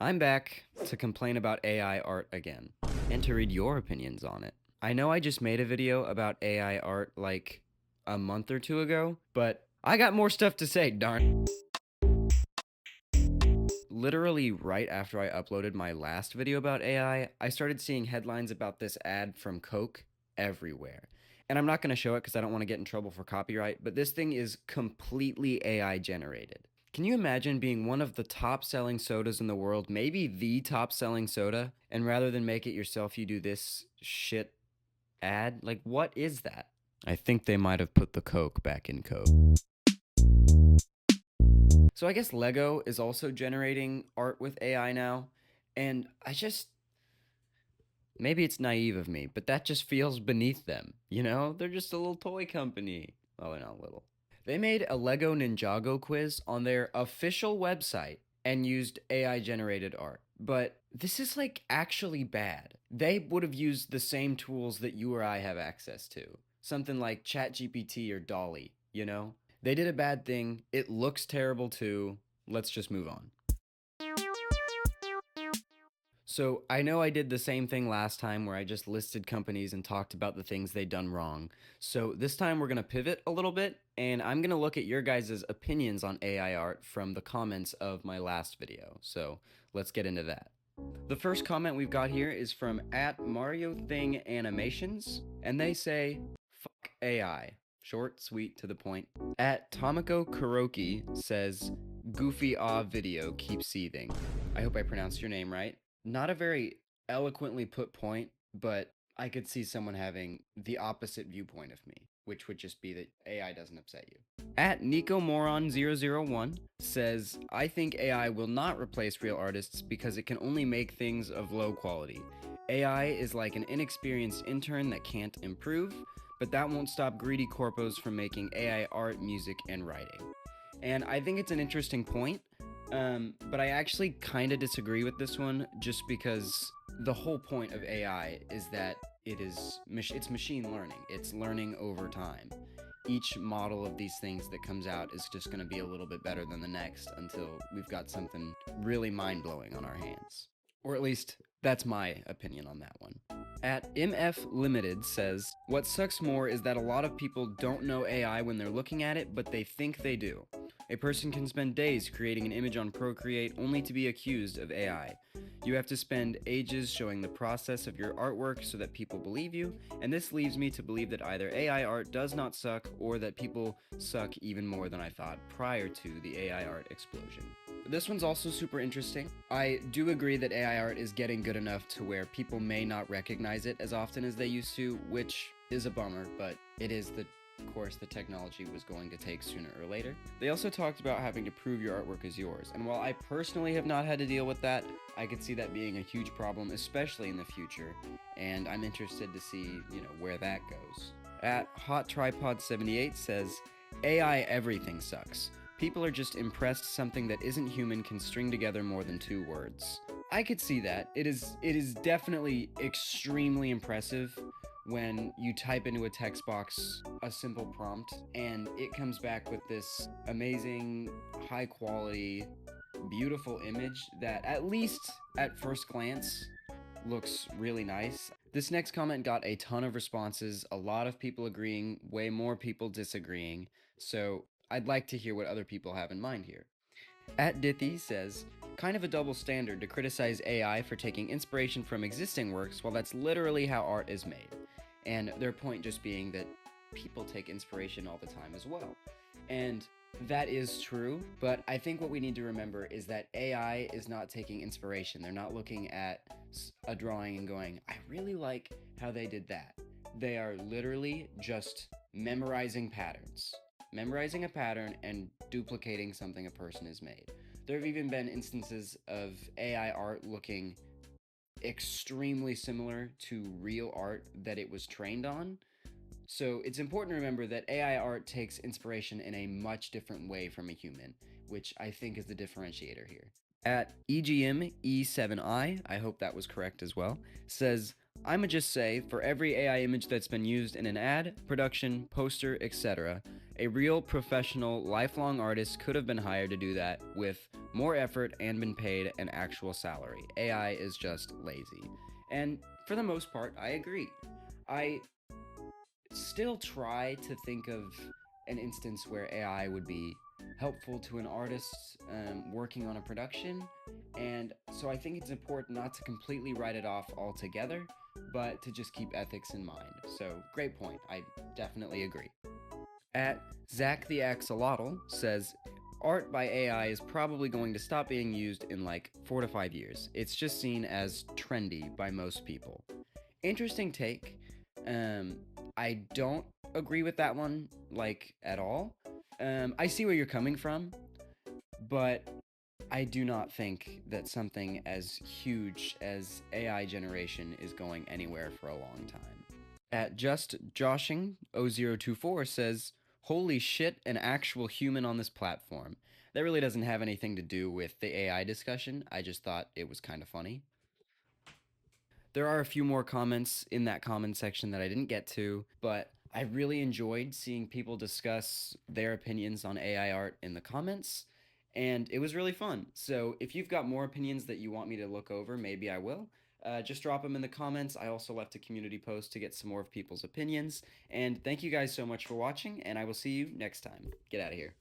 I'm back to complain about AI art again, and to read your opinions on it. I know I just made a video about AI art like a month or two ago, but I got more stuff to say, darn. Literally right after I uploaded my last video about AI, I started seeing headlines about this ad from Coke everywhere. And I'm not going to show it because I don't want to get in trouble for copyright, but this thing is completely AI generated. Can you imagine being one of the top selling sodas in the world, maybe the top selling soda, and rather than make it yourself, you do this shit ad? Like, what is that? I think they might have put the Coke back in Coke. So I guess Lego is also generating art with AI now, and maybe it's naive of me, but that just feels beneath them. You know, they're just a little toy company. Well, they're not little. They made a Lego Ninjago quiz on their official website and used AI generated art. But this is like actually bad. They would have used the same tools that you or I have access to. Something like ChatGPT or Dolly, you know? They did a bad thing. It looks terrible too. Let's just move on. So I know I did the same thing last time where I just listed companies and talked about the things they'd done wrong. So this time we're going to pivot a little bit and I'm going to look at your guys' opinions on AI art from the comments of my last video. So let's get into that. The first comment we've got here is from @MarioThingAnimations, and they say, fuck AI. Short, sweet, to the point. @Tomiko Kuroki says, goofy video, keep seething. I hope I pronounced your name right. Not a very eloquently put point, but I could see someone having the opposite viewpoint of me, which would just be that AI doesn't upset you. @NicoMoron001 says, I think AI will not replace real artists because it can only make things of low quality. AI is like an inexperienced intern that can't improve, but that won't stop greedy corpos from making AI art, music, and writing. And I think it's an interesting point, but I actually kind of disagree with this one just because the whole point of AI is that it's machine learning. It's learning over time. Each model of these things that comes out is just going to be a little bit better than the next until we've got something really mind-blowing on our hands. Or at least that's my opinion on that one. @MF Limited says, what sucks more is that a lot of people don't know AI when they're looking at it, but they think they do. A person can spend days creating an image on Procreate only to be accused of AI. You have to spend ages showing the process of your artwork so that people believe you, and this leaves me to believe that either AI art does not suck or that people suck even more than I thought prior to the AI art explosion. This one's also super interesting. I do agree that AI art is getting good enough to where people may not recognize it as often as they used to, which is a bummer, but it is the course the technology was going to take sooner or later. They also talked about having to prove your artwork is yours, and while I personally have not had to deal with that, I could see that being a huge problem, especially in the future, and I'm interested to see, where that goes. @HotTripod78 says, AI everything sucks. People are just impressed something that isn't human can string together more than 2 words. I could see that. It is definitely extremely impressive when you type into a text box a simple prompt and it comes back with this amazing, high quality, beautiful image that at least at first glance looks really nice. This next comment got a ton of responses, a lot of people agreeing, way more people disagreeing, so I'd like to hear what other people have in mind here. @Dithy says, kind of a double standard to criticize AI for taking inspiration from existing works while that's literally how art is made. And their point just being that people take inspiration all the time as well. And that is true, but I think what we need to remember is that AI is not taking inspiration. They're not looking at a drawing and going, I really like how they did that. They are literally just memorizing patterns. Memorizing a pattern and duplicating something a person has made. There have even been instances of AI art looking extremely similar to real art that it was trained on. So it's important to remember that AI art takes inspiration in a much different way from a human, which I think is the differentiator here. @EGME7I, I hope that was correct as well, says, I'ma just say, for every AI image that's been used in an ad, production, poster, etc., a real professional, lifelong artist could have been hired to do that with more effort and been paid an actual salary. AI is just lazy. And for the most part, I agree. I still try to think of an instance where AI would be helpful to an artist working on a production. And so I think it's important not to completely write it off altogether, but to just keep ethics in mind. So, great point. I definitely agree. At Zach the Axolotl says, art by AI is probably going to stop being used in like 4 to 5 years. It's just seen as trendy by most people. Interesting take. Um, I don't agree with that one like at all. I see where you're coming from, but I do not think that something as huge as AI generation is going anywhere for a long time. At Just Joshing 0024 says, "Holy shit, an actual human on this platform." That really doesn't have anything to do with the AI discussion. I just thought it was kind of funny. There are a few more comments in that comment section that I didn't get to, but I really enjoyed seeing people discuss their opinions on AI art in the comments, and it was really fun. So if you've got more opinions that you want me to look over, maybe I will. Just drop them in the comments. I also left a community post to get some more of people's opinions. And thank you guys so much for watching, and I will see you next time. Get out of here.